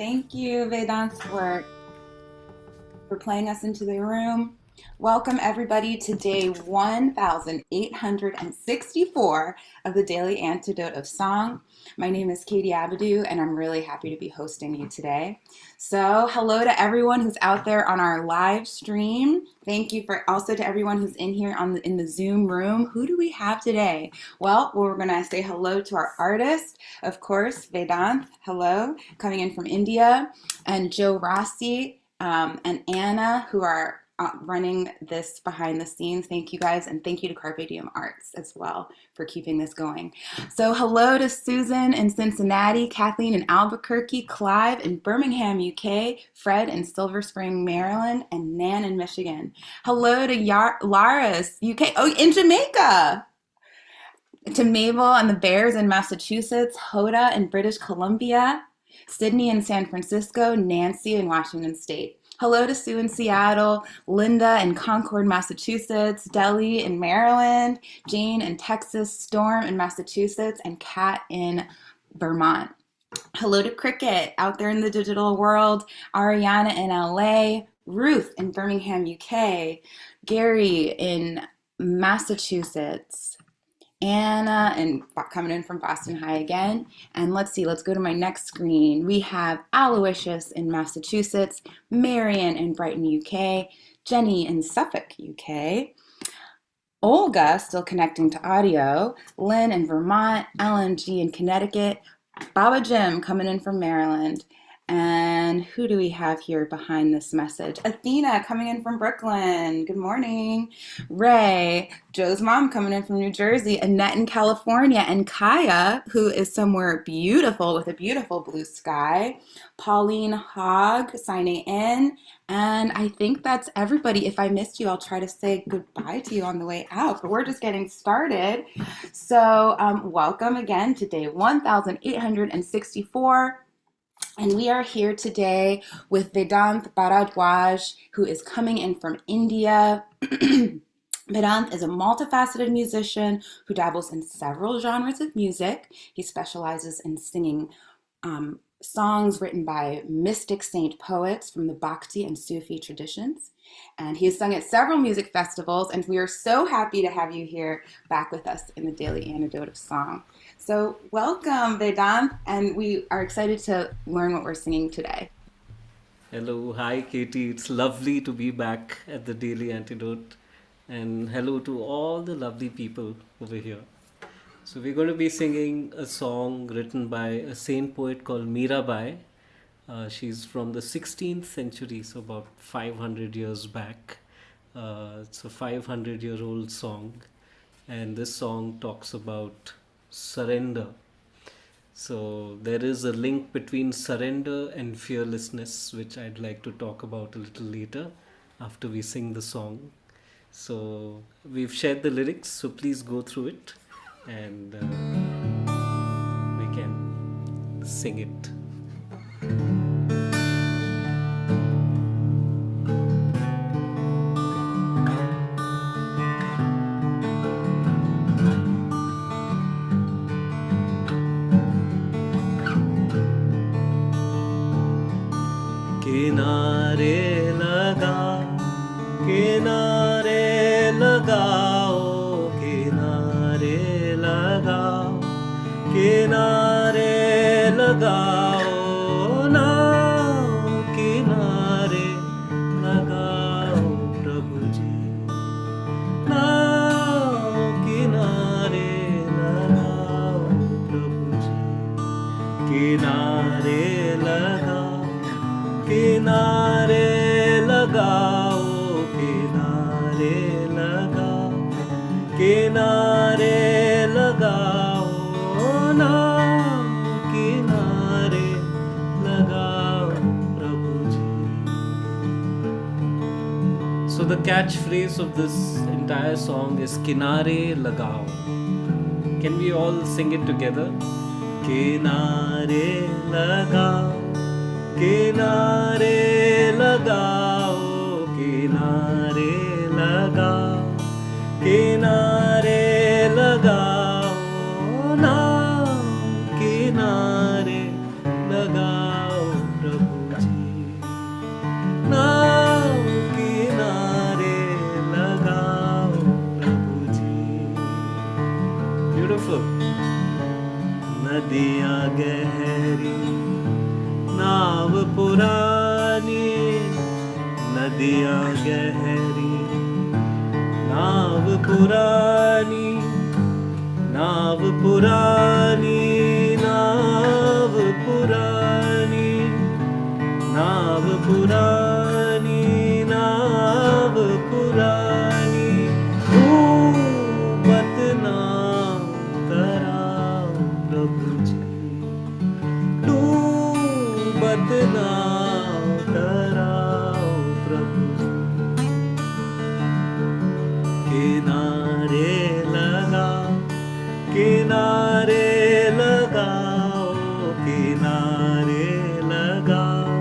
Thank you, Vedanth, for playing us into the room. Welcome, everybody, to day 1864 of the Daily Antidote of Song. My name is Katie Aboudou, and I'm really happy to be hosting you today. So, hello to everyone who's out there on our live stream. Thank you for also to everyone who's in here in the Zoom room. Who do we have today? Well, we're going to say hello to our artist, of course, Vedanth. Hello, coming in from India, and Joe Rossi and Anna, who are running this behind the scenes. Thank you guys, and thank you to Carpe Diem Arts as well for keeping this going. So hello to Susan in Cincinnati, Kathleen in Albuquerque, Clive in Birmingham, UK, Fred in Silver Spring, Maryland, and Nan in Michigan. Hello to Laris, UK, oh, in Jamaica. To Mabel and the Bears in Massachusetts, Hoda in British Columbia, Sydney in San Francisco, Nancy in Washington State. Hello to Sue in Seattle, Linda in Concord, Massachusetts, Delhi in Maryland, Jane in Texas, Storm in Massachusetts, and Kat in Vermont. Hello to Cricket out there in the digital world, Ariana in LA, Ruth in Birmingham, UK, Gary in Massachusetts, Anna and coming in from Boston High again. And let's go to my next screen. We have Aloysius in Massachusetts, Marion in Brighton, UK, Jenny in Suffolk, UK, Olga still connecting to audio, Lynn in Vermont, Ellen G in Connecticut, Baba Jim coming in from Maryland. And who do we have here behind this message? Athena coming in from Brooklyn. Good morning. Ray, Joe's mom coming in from New Jersey. Annette in California. And Kaya, who is somewhere beautiful with a beautiful blue sky. Pauline Hogg signing in. And I think that's everybody. If I missed you, I'll try to say goodbye to you on the way out. But we're just getting started. So welcome again to day 1864. And we are here today with Vedanth Bharadwaj, who is coming in from India. Vedanth is a multifaceted musician who dabbles in several genres of music. He specializes in singing songs written by mystic saint poets from the Bhakti and Sufi traditions. And he has sung at several music festivals, and we are so happy to have you here back with us in the Daily Antidote of Song. So welcome, Vedanth, and we are excited to learn what we're singing today. Hello, hi Katie. It's lovely to be back at the Daily Antidote. And hello to all the lovely people over here. So we're going to be singing a song written by a saint poet called Meera. She's from the 16th century, so about 500 years back. It's a 500-year-old song. And this song talks about surrender. So there is a link between surrender and fearlessness, which I'd like to talk about a little later after we sing the song. So we've shared the lyrics, so please go through it and we can sing it. किनारे लगाओ किनारे लगाओ किनारे लगाओ नाव किनारे लगाओ प्रभु जी नाव किनारे लगाओ प्रभु जी किनारे लगाओ किनारे लगाओ किनारे लगाओ किनारे लगाओ नाव किनारे लगाओ प्रभु जी. So the catchphrase of this entire song is Kinaare Lagaao. Can we all sing it together? Kinaare Lagaao किनारे लगाओ किनारे लगाओ किनारे लगाओ नाव किनारे लगाओ प्रभु पुरानी नदिया गहरी नाव पुरानी नाव पुरानी नाव पुरानी नाव पुरानी नाव पुरानी डूबत नाव तराव प्रभु जी डूबत नाव तराव प्रभु जी किनारे लगाओ किनारे लगाओ किनारे लगाओ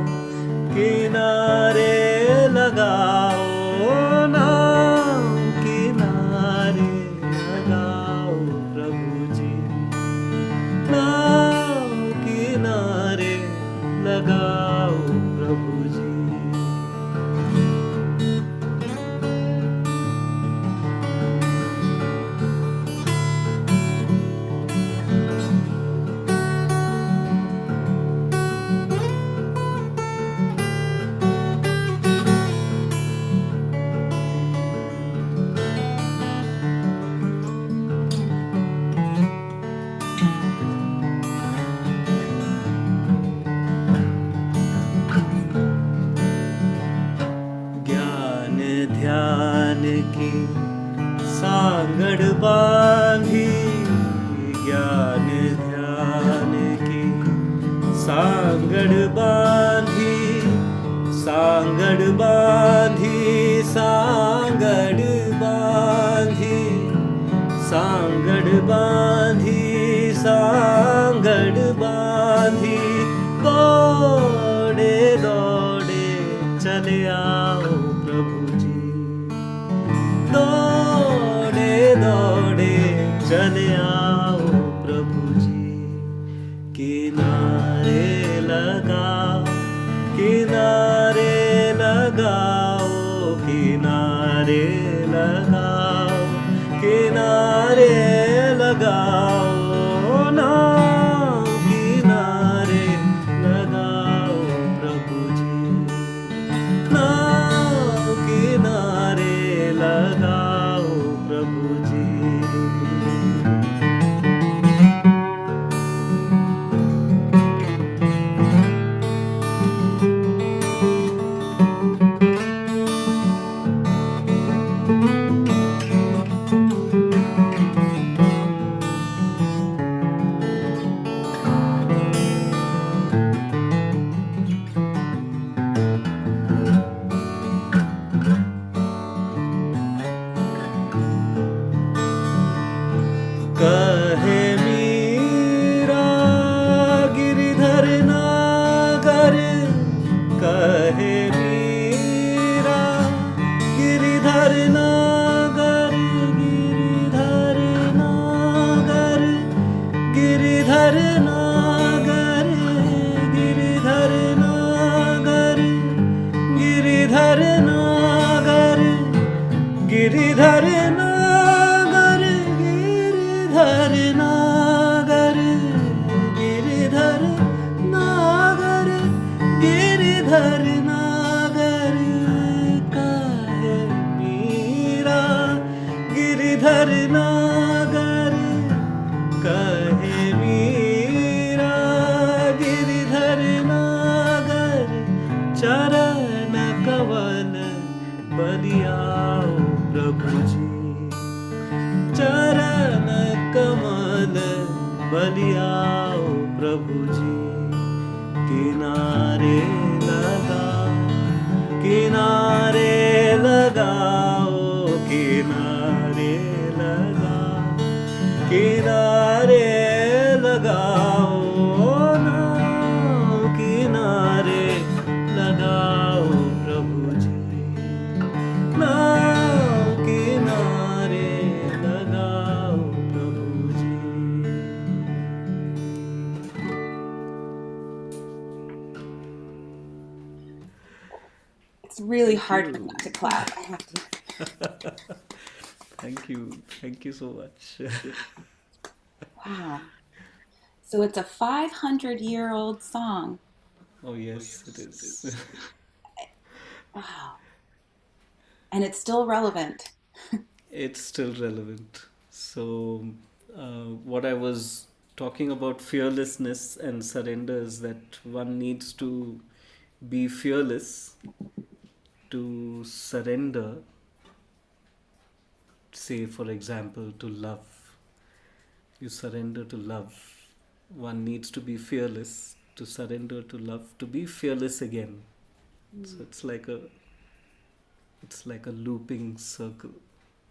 किनारे लगाओ नाव किनारे लगाओ प्रभु जी नाव किनारे लगाओ प्रभु जी ज्ञान ध्यान की सांगड बांधी ज्ञान ध्यान की सांगड बांधी सांगड बांधी सांगड बांधी सांगड बांधी सांगड बांधी दौड़े दौड़े चले आओ प्रभु जी दौड़े दौड़े चले आओ प्रभु जी किनारे लगाओ किनारे लगाओ किनारे लगाओ किनारे लगाओ नाव किनारे लगाओ प्रभु जी नाव किनारे लगाओ प्रभु जी कहे मीरा गिरिधर नागर कहे मीरा गिरिधर नागर गिरिधर नागर गिरिधर नागर गिरिधर नागर गिरिधर नागर गिरिधर नागर गिरिधर नागर गिरिधर नागर गिरिधर नागर काहे मीरा गिरिधर नागर कहे मीरा गिरिधर नागर चरण कवन बलियाओ प्रभु जी चरण कमल बलियाओ प्रभु जी किनारे लगाओ किनारे लगाओ किनारे लगाओ किनारे लगाओ नाव किनारे लगाओ प्रभु जी नाव किनारे लगाओ प्रभु जी It's really Thank hard for me you. to clap. I have to. Thank you. Thank you so much. Wow. So it's a 500-year-old song. Oh, yes, it is. Wow. And it's still relevant. It's still relevant. So, what I was talking about fearlessness and surrender is that one needs to be fearless to surrender, say, for example, to love. You surrender to love. One needs to be fearless to surrender to love, to be fearless again. So Mm. it's like a looping circle,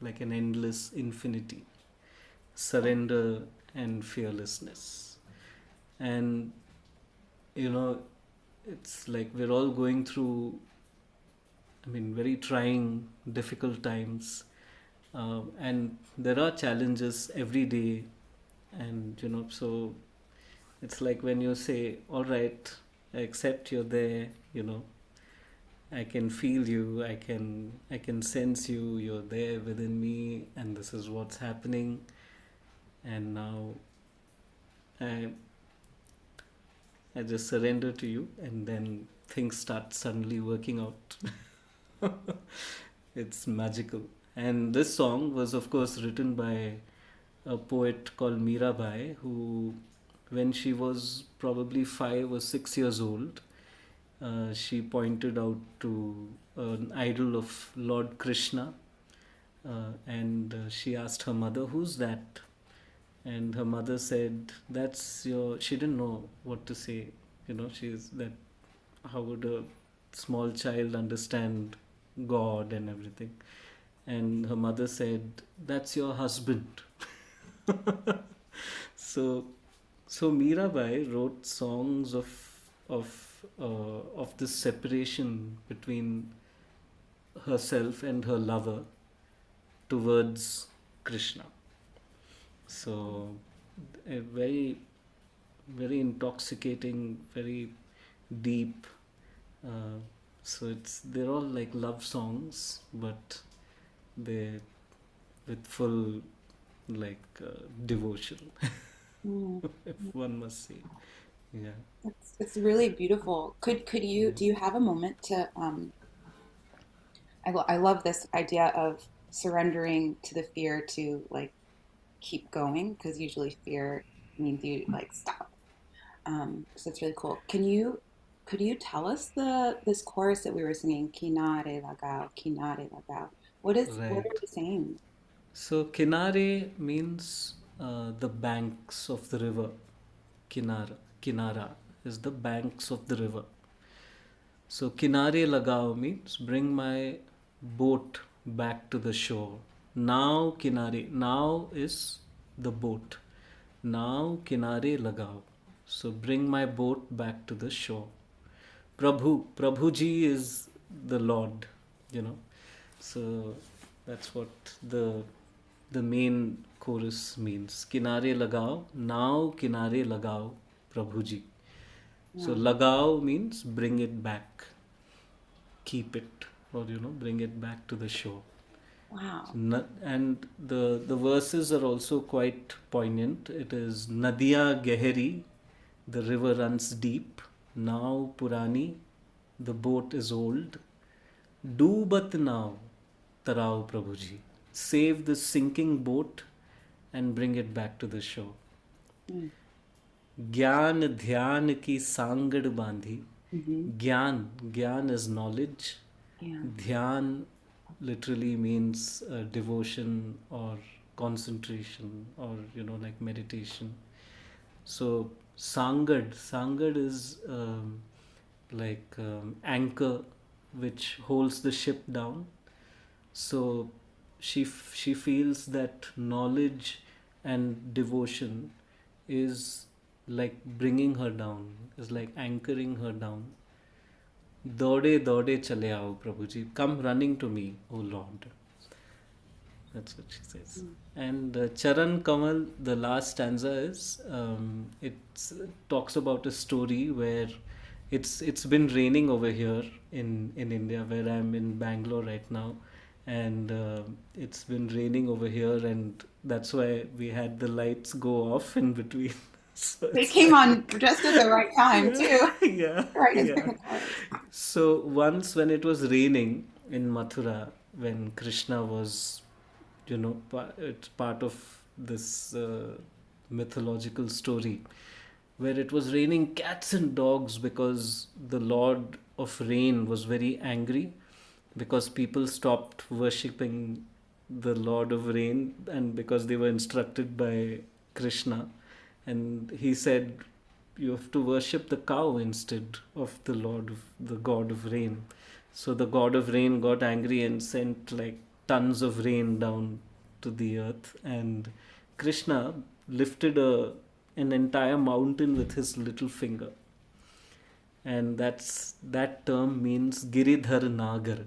like an endless infinity. Surrender and fearlessness. And you know, it's like we're all going through, I mean, very trying, difficult times. And there are challenges every day. And, so it's like when you say, all right, I accept you're there, I can feel you, I can sense you, you're there within me, and this is what's happening. And now I I just surrender to you, and then things start suddenly working out. It's magical. And this song was, of course, written by a poet called Meera, who, when she was probably 5 or 6 years old, she pointed out to an idol of Lord Krishna, and she asked her mother, "Who's that?" And her mother said, "That's your." She didn't know what to say. She's that. How would a small child understand God and everything? And her mother said, "That's your husband." So, so Mirabai wrote songs of this separation between herself and her lover towards Krishna. So, a very very intoxicating, very deep. Uh, so they're all like love songs, but they with full like devotion, Mm. if one must say. Yeah. It's really beautiful. Could you Yeah. do you have a moment to I love this idea of surrendering to the fear to like keep going because usually fear means you like stop. So it's really cool. Could you tell us the this chorus that we were singing, Kinaare Lagaao? What are Right. we saying? So Kinaare means the banks of the river. Kinara is the banks of the river. So Kinaare Lagaao means bring my boat back to the shore. Now Kinare, now is the boat. Now Kinare Lagaao. So bring my boat back to the shore. Prabhuji is the Lord, you know. So that's what the main chorus means. Kinare Lagao, now Kinare Lagao, Prabhuji. So Yeah. Lagao means bring it back, keep it, or bring it back to the shore. Wow. And the verses are also quite poignant. It is nadiya gahari, the river runs deep. Now puraani, the boat is old. Doobat now, taraav prabhuji. Save the sinking boat and bring it back to the shore. Mm. Gyaan dhyaan ki saangad baandhi. Hmm. Gyaan is knowledge. Yeah. Dhyan literally means devotion or concentration, or like meditation. So Sangad is anchor which holds the ship down. So she feels that knowledge and devotion is like bringing her down, is like anchoring her down. Dhaude chale aao, Prabhuji. Come running to me, O Lord. That's what she says. Mm. And Charan Kamal, the last stanza is it talks about a story where it's been raining over here in India, where I'm in Bangalore right now, and it's been raining over here, and that's why we had the lights go off in between. So They it's came on like, just at the right time yeah, too, yeah, right as yeah. the chorus. So once when it was raining in Mathura, when Krishna was, it's part of this mythological story where it was raining cats and dogs because the Lord of Rain was very angry because people stopped worshipping the Lord of Rain and because they were instructed by Krishna. And he said, you have to worship the cow instead of the the God of Rain. So the God of Rain got angry and sent like tons of rain down to the earth. And Krishna lifted an entire mountain with his little finger, and that term means giridharanaagara,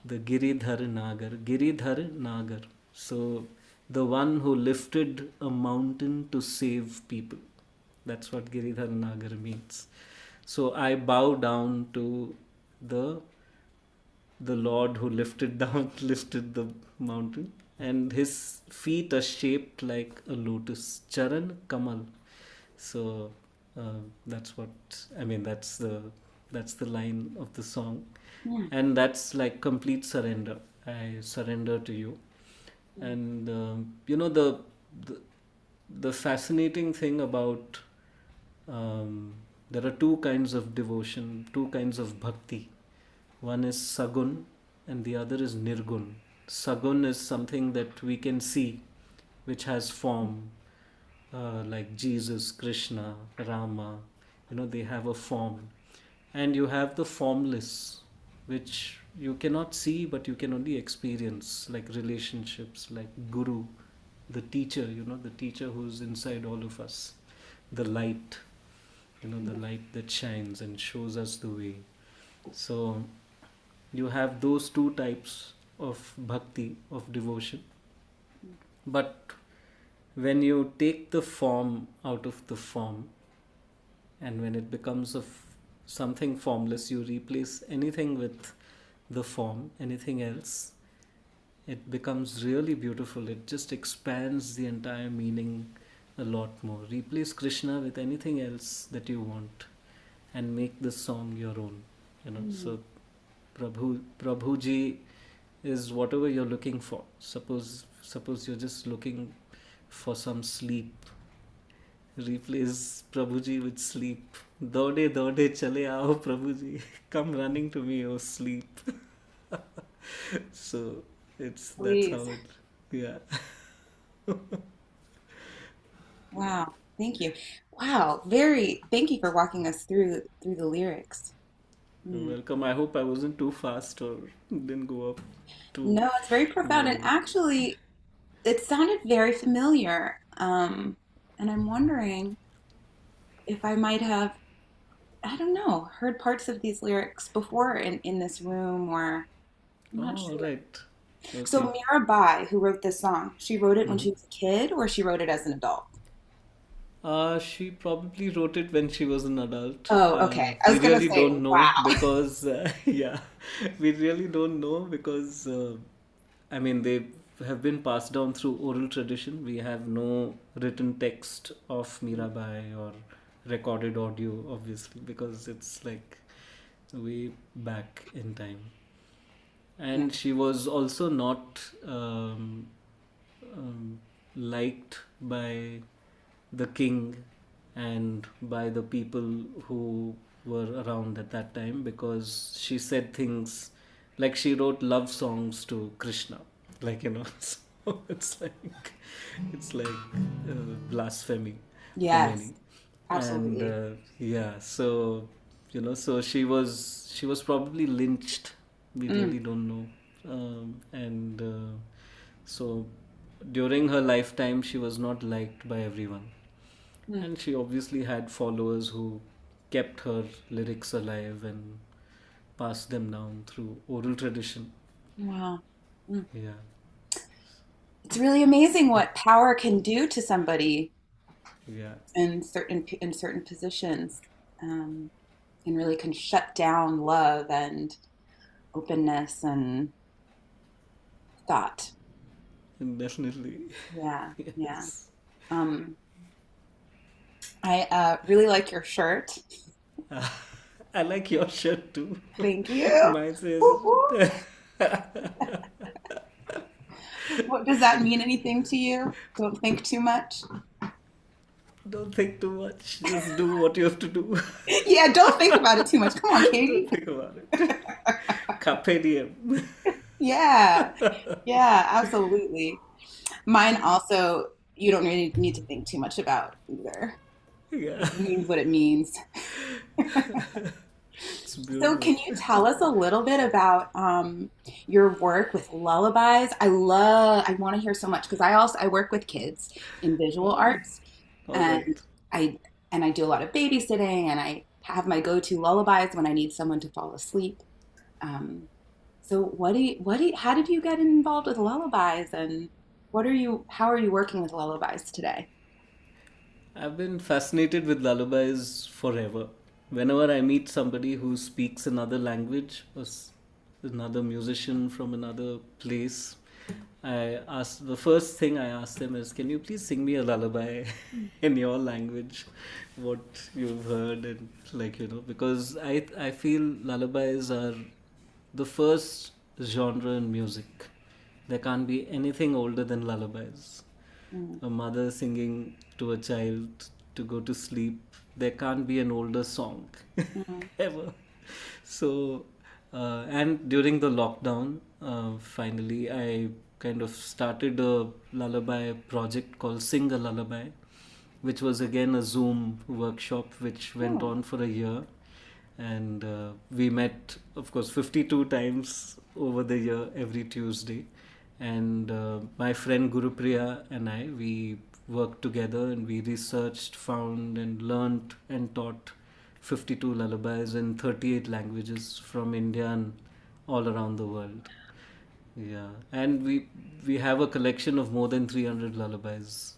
the giridharanaagara. So the one who lifted a mountain to save people, that's what giridharanaagara means. So I bow down to the the Lord who lifted down lifted the mountain, and his feet are shaped like a lotus, charan kamal. So that's what I mean. That's the line of the song, Yeah. and that's like complete surrender. I surrender to you, and the the fascinating thing about there are two kinds of devotion, two kinds of bhakti. One is sagun and the other is nirgun. Sagun is something that we can see, which has form, like Jesus, Krishna, Rama. They have a form. And you have the formless, which you cannot see but you can only experience, like relationships, like Guru, the teacher, the teacher who's inside all of us, the light, the light that shines and shows us the way. So you have those two types of bhakti, of devotion. But when you take the form out of the form, and when it becomes of something formless, you replace anything with the form, anything else, it becomes really beautiful. It just expands the entire meaning a lot more. Replace Krishna with anything else that you want and make the song your own. So Prabhuji is whatever you're looking for. Suppose you're just looking for some sleep. Replace Prabhuji with sleep. Daude daude chale aao Prabhuji. Come running to me, oh sleep. So that's how Please. it. Yeah. Wow. Thank you. Wow. Very. Thank you for walking us through the lyrics. You're Mm. welcome. I hope I wasn't too fast or didn't go up too No, it's very profound, and low. actually, it sounded very familiar. And I'm wondering if I might have, I don't know, heard parts of these lyrics before in this room, or I'm not Oh, all sure. right. So Okay. Meera Bai, who wrote this song, she wrote it when Mm-hmm. she was a kid, or she wrote it as an adult? She probably wrote it when she was an adult. Oh, okay. I We was gonna really say, don't know wow. because, yeah, we really don't know because, I mean, they have been passed down through oral tradition. We have no written text of Mirabai or recorded audio, obviously, because it's like way back in time. Yeah. And she was also not um, liked by the king and by the people who were around at that time because she said things like she wrote love songs to Krishna, like so it's like blasphemy for Yes, many. And absolutely. yeah, so so she was probably lynched. We Mm, really don't know. And so during her lifetime she was not liked by everyone, mm. and she obviously had followers who kept her lyrics alive and passed them down through oral tradition. Wow. Mm. Yeah. It's really amazing what power can do to somebody Yeah. in certain positions, um, and really can shut down love and openness and thought. Definitely. Yeah, yeah. Yes. Um, I really like your shirt. I like your shirt too. Thank you. Mine says, Woo woo. What does that mean anything to you? Don't think too much. don't think too much, just do what you have to do. Yeah, don't think about it too much. Come on, Don't Katie. think about it. Carpe diem. Yeah, yeah, absolutely. Mine also, you don't really need to think too much about either. Yeah, It means what it means. it's So, beautiful. can you tell us a little bit about your work with lullabies? I want to hear so much because I work with kids in visual Oh, arts, all and right. I I do a lot of babysitting, and I have my go-to lullabies when I need someone to fall asleep. Um, so, how did you get involved with lullabies, and how are you working with lullabies today? I've been fascinated with lullabies forever. Whenever I meet somebody who speaks another language or another musician from another place, the first thing I ask them is, "Can you please sing me a lullaby in your language, what you've heard?" And because I feel lullabies are the first genre in music. There can't be anything older than lullabies. Mm, A mother singing to a child to go to sleep. There can't be an older song mm, ever. So, and during the lockdown, finally, I kind of started a lullaby project called Sing a Lullaby, which was again a Zoom workshop which went oh, on for a year. And we met, of course, 52 times over the year every Tuesday. And my friend Gurupriya and we worked together and we researched, found, and learned and taught 52 lullabies in 38 languages from India and all around the world. Yeah, and we have a collection of more than 300 lullabies.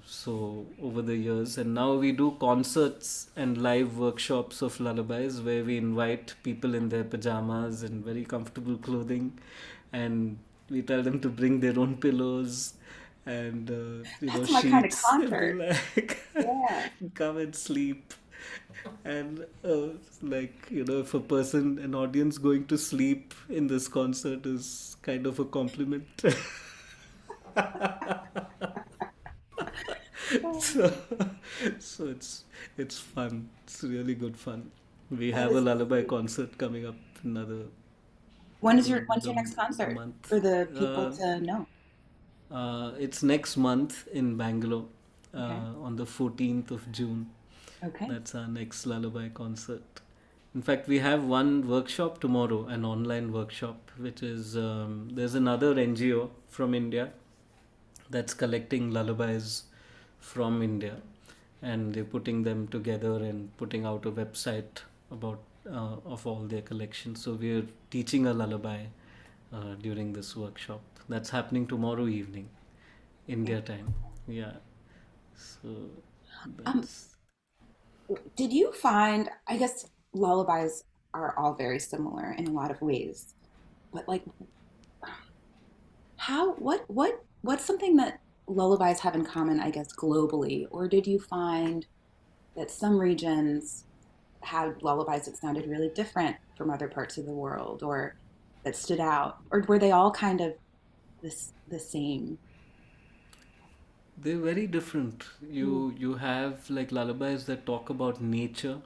So over the years, and now we do concerts and live workshops of lullabies where we invite people in their pajamas and very comfortable clothing, and we tell them to bring their own pillows and that's my kind of sheets, and be concert. like, Yeah. come and sleep. And if a person, an audience going to sleep in this concert is kind of a compliment. so, so it's fun. It's really good fun. We That have a is lullaby great. concert coming up When's another your next concert month. for the people Uh, to know? it's next month in Bangalore, Okay. on the 14th of June. Okay. That's our next lullaby concert. In fact, we have one workshop tomorrow, an online workshop, which is there's another NGO from India that's collecting lullabies from India, and they're putting them together and putting out a website about of all their collections. So we're teaching a lullaby during this workshop. That's happening tomorrow evening, Yeah. India time. Yeah. So Um, that's did you find, I guess lullabies are all very similar in a lot of ways, but like what's something that lullabies have in common, I guess, globally? Or did you find that some regions had lullabies that sounded really different from other parts of the world or that stood out? Or were they all kind of the same? they're very different. Mm, You have like lullabies that talk about nature,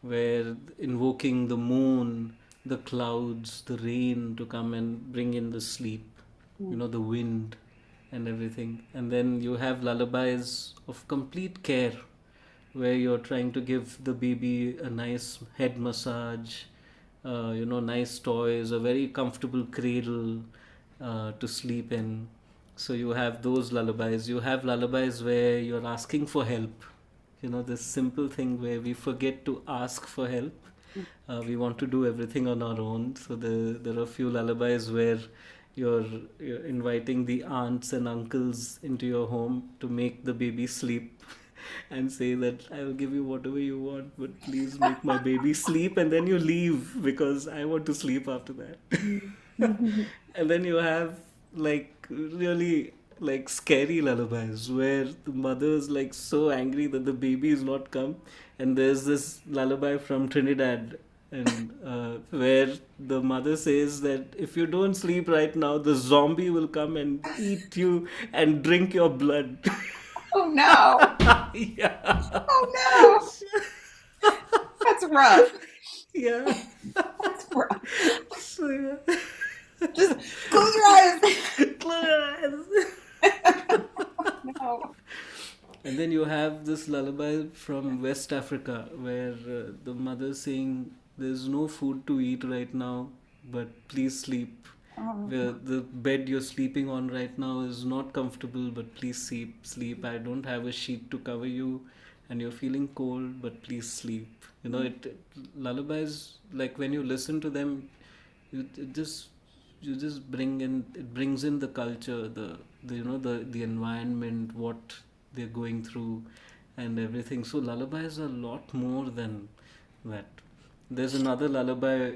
where invoking the moon, the clouds, the rain to come and bring in the sleep, mm, the wind and everything. And then you have lullabies of complete care, where you're trying to give the baby a nice head massage, nice toys, a very comfortable cradle to sleep in. So you have those lullabies. You have lullabies where you're asking for help. This simple thing where we forget to ask for help. mm. We want to do everything on our own. So there are a few lullabies where you're, you're inviting the aunts and uncles into your home to make the baby sleep and say that I will give you whatever you want, but please make my baby sleep, and then you leave because I want to sleep after that. Mm. And then you have like really like scary lullabies where the mother's like so angry that the baby is not come, and there's this lullaby from Trinidad, and where the mother says that if you don't sleep right now, the zombie will come and eat you and drink your blood. Oh no. Yeah. Oh no. That's rough. Yeah. That's rough. So yeah. Just close your eyes. Close your eyes. No. And then you have this lullaby from West Africa where the mother's saying, "There's no food to eat right now, but please sleep. Oh, Where the bed you're sleeping on right now is not comfortable, but please sleep. Sleep. I don't have a sheet to cover you, and you're feeling cold, but please sleep." Lullabies, like when you listen to them, it just you just bring in it brings in the culture, the environment, what they're going through, and everything. So lullabies are a lot more than that. There's another lullaby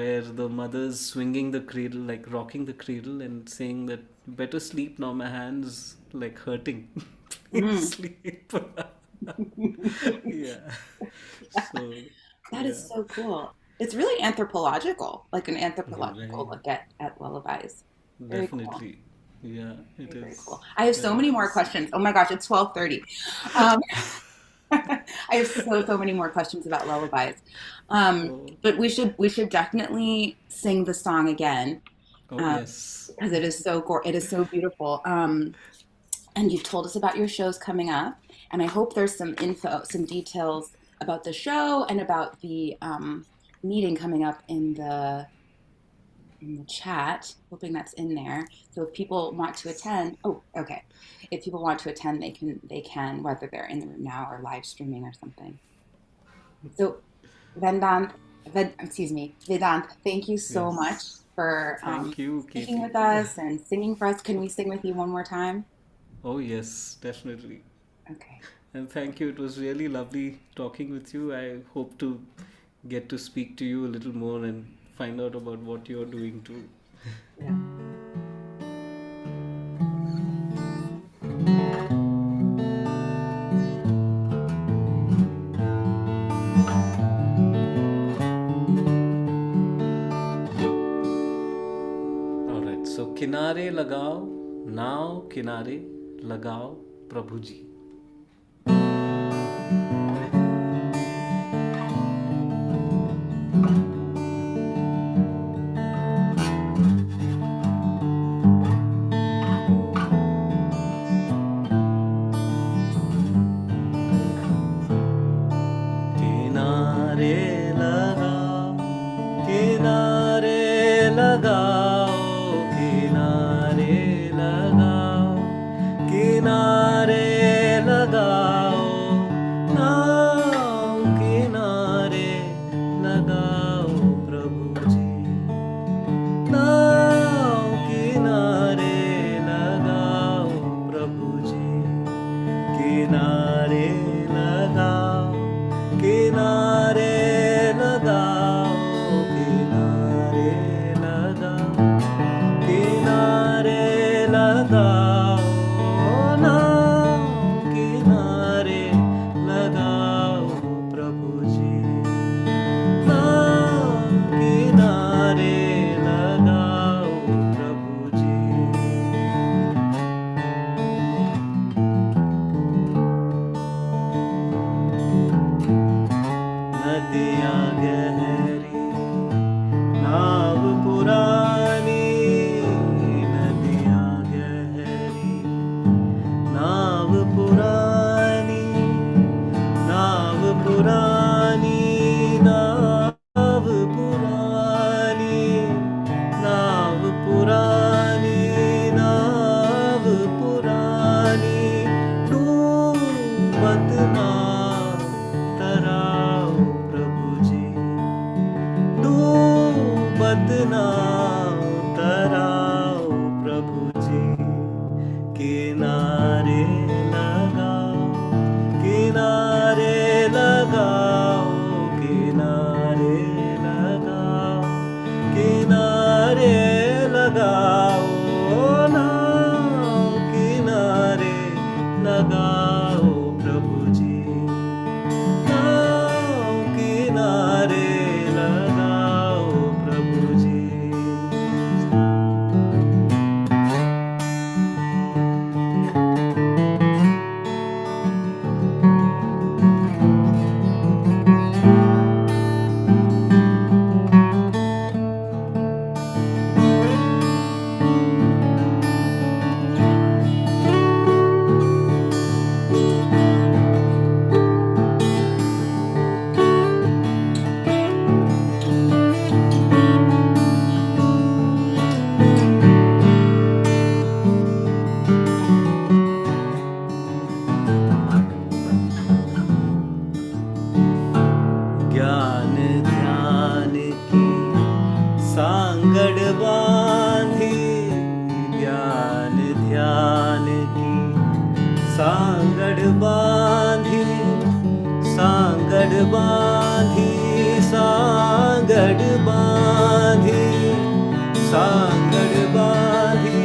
where the mother's swinging the cradle, like rocking the cradle, and saying that better sleep now. My hands like hurting. Please mm. sleep. Yeah. So That yeah. is so cool. It's really anthropological, like an anthropological Right. look at lullabies. Very cool. Definitely. Yeah, it Very, very is. cool. I have so Very many more nice. questions. Oh my gosh, it's 12:30. Um, I have so many more questions about lullabies. Oh, But we should definitely sing the song again, oh um, yes. because it is so beautiful. And you've told us about your shows coming up, and I hope there's some info, some details about the show and about the meeting coming up in the chat. Hoping that's in there. So if people want to attend, oh, okay. If people want to attend, they can whether they're in the room now or live streaming or something. So Vedant, excuse me, Vedant, thank you so much Yes. for Thank you, speaking Katie. with us and singing for us. Can we sing with you one more time? Oh yes, definitely. Okay. And thank you. It was really lovely talking with you. I hope to get to speak to you a little more and find out about what you're doing too. Yeah. All right. So Kinaare Lagaao, now Kinaare Lagaao, prabhuji. किनारे लगाओ किनारे लगाओ किनारे लगाओ किनारे लगाओ नाव किनारे लगाओ प्रभु जी नाव किनारे लगाओ प्रभु जी किनारे लगाओ किनारे लगाओ किनारे लगाओ किनारे लगाओ नाव किनारे लगाओ प्रभु जी नाव किनारे लगाओ प्रभु जी नदियाँ गहरी नाव पुरानी नदियाँ गहरी नाव पुरानी नाव पुरानी नाव पुरानी नाव पुरानी नाव पुरानी डूबत नाव तराओ प्रभु जी डूबत नाव तराओ प्रभु जी किनारे लगाओ किनारे लगाओ किनारे लगाओ किनारे लगाओ नाव ध्यान की सांगड बांधी, सांगड बांधी, सांगड बांधी, सांगड बांधी,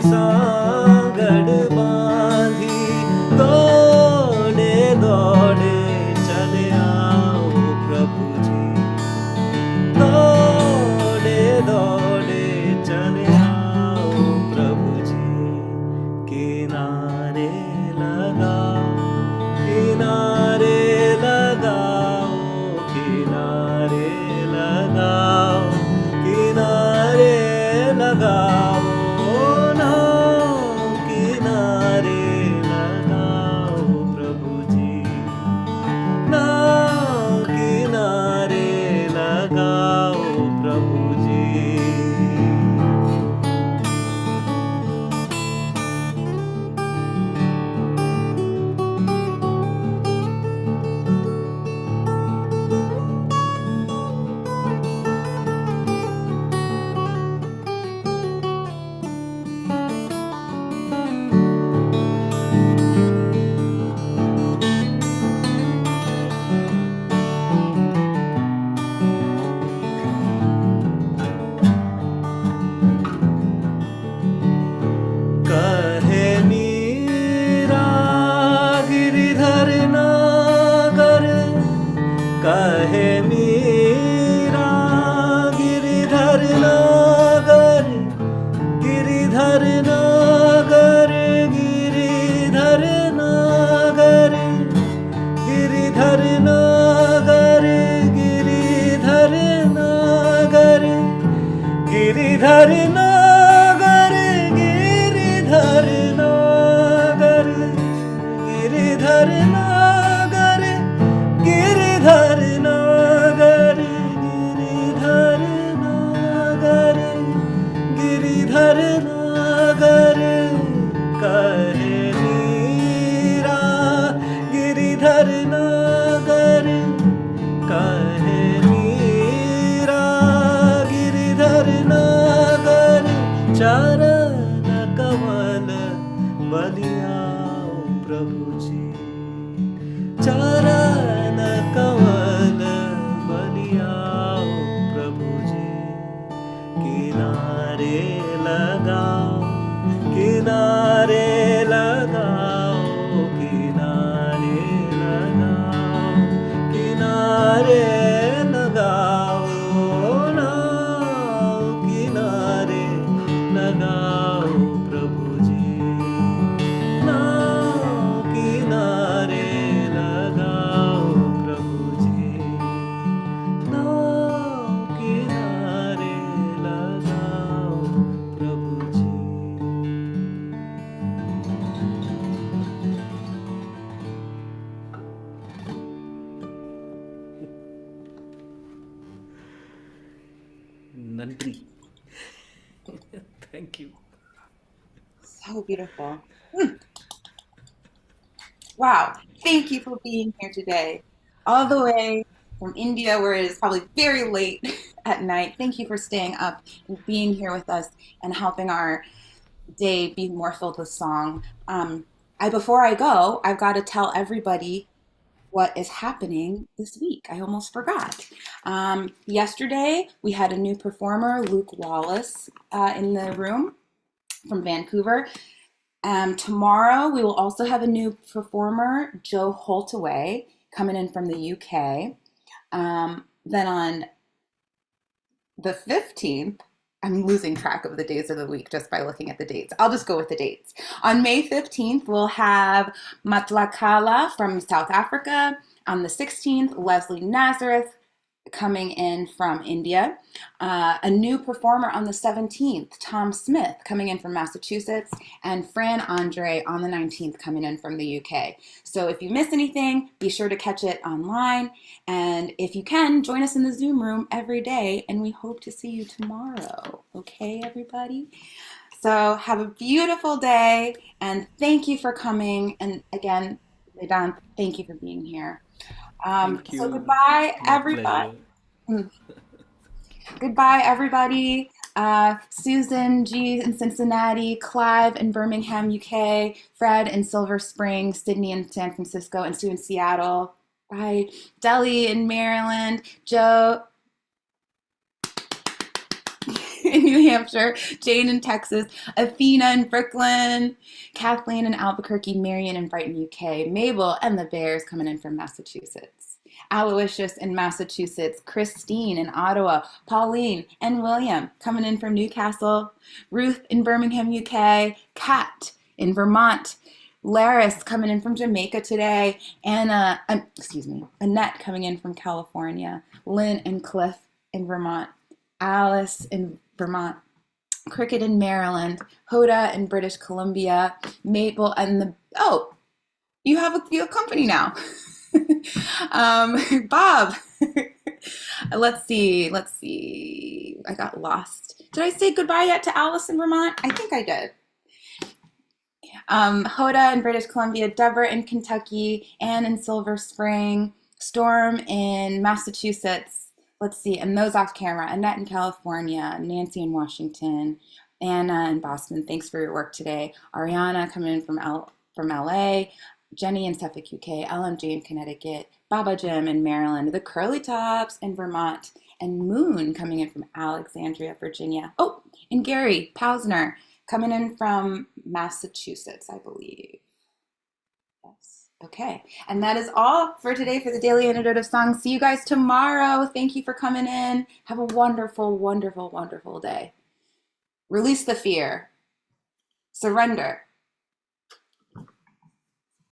सांगड बांधी, दौड़े दौड़े चले आओ प्रभु जी, दौड़े दौड़े चले आओ प्रभु जी, किनारे लगाओ, किनारे लगाओ, किनारे लगाओ, किनारे लगाओ नाव, किनारे लगाओ प्रभु जी, नाव किनारे लगाओ प्रभु जी। कहे मीरा गिरिधर नागर, कहे मीरा गिरिधर नागर, गिरिधर नागर, गिरिधर नागर, गिरिधर नागर, गिरिधर नागर, गिरिधर नागर, गिरिधर नागर, गिरिधर नागर, गिरिधर नागर, गिरिधर नागर, गिरिधर नागर, कहे मीरा गिरिधर नागर, कहे मीरा गिरिधर नागर, चरण कमल बलियाओ प्रभु जी, चरण कमल बलियाओ प्रभु जी, किनारे लगाओ, किनारे लगाओ, किनारे लगाओ, किनारे लगाओ नाव, किनारे लगाओ प्रभु जी, नाव किनारे लगाओ प्रभु जी, नाव किनारे लगाओ प्रभु जी। Nandri. Thank you. So beautiful. Wow. Thank you for being here today, all the way from India, where it is probably very late at night. Thank you for staying up and being here with us and helping our day be more filled with song. Before I go, I've got to tell everybody what is happening this week. I almost forgot. Yesterday, we had a new performer, Luke Wallace, in the room from Vancouver. Tomorrow, we will also have a new performer, Joe Holtaway, coming in from the UK. Then on the 15th, I'm losing track of the days of the week just by looking at the dates. I'll just go with the dates. On May 15th, we'll have Matlakala from South Africa. On the 16th, Leslie Nazareth coming in from India. A new performer on the 17th, Tom Smith, coming in from Massachusetts, and Fran Andre on the 19th, coming in from the UK. So if you miss anything, be sure to catch it online. And if you can, join us in the Zoom room every day, and we hope to see you tomorrow. Okay, everybody? So have a beautiful day, and thank you for coming. And again, Vedanth, thank you for being here. Thank So you. goodbye, My everybody. pleasure. Goodbye, everybody. Susan G in Cincinnati, Clive in Birmingham, UK, Fred in Silver Spring, Sydney in San Francisco, and Sue in Seattle. Bye. Delhi in Maryland, Joe in New Hampshire, Jane in Texas, Athena in Brooklyn, Kathleen in Albuquerque, Marion in Brighton, UK, Mabel and the Bears coming in from Massachusetts, Aloysius in Massachusetts, Christine in Ottawa, Pauline and William coming in from Newcastle, Ruth in Birmingham, UK, Kat in Vermont, Laris coming in from Jamaica today, Anna, Annette coming in from California, Lynn and Cliff in Vermont, Alice in Vermont, Cricket in Maryland, Hoda in British Columbia, Maple and you have company now. Bob. Let's see. I got lost. Did I say goodbye yet to Alice in Vermont? I think I did. Hoda in British Columbia, Deborah in Kentucky, Anne in Silver Spring, Storm in Massachusetts. Let's see, and those off camera. Annette in California, Nancy in Washington, Anna in Boston. Thanks for your work today. Ariana coming in from LA, Jenny in Suffolk, UK, LMJ in Connecticut, Baba Jim in Maryland, the Curly Tops in Vermont, and Moon coming in from Alexandria, Virginia. Oh, and Gary Pausner coming in from Massachusetts, I believe. Yes. Okay. And that is all for today for the Daily Antidote of Song. See you guys tomorrow. Thank you for coming in. Have a wonderful, wonderful, wonderful day. Release the fear. Surrender.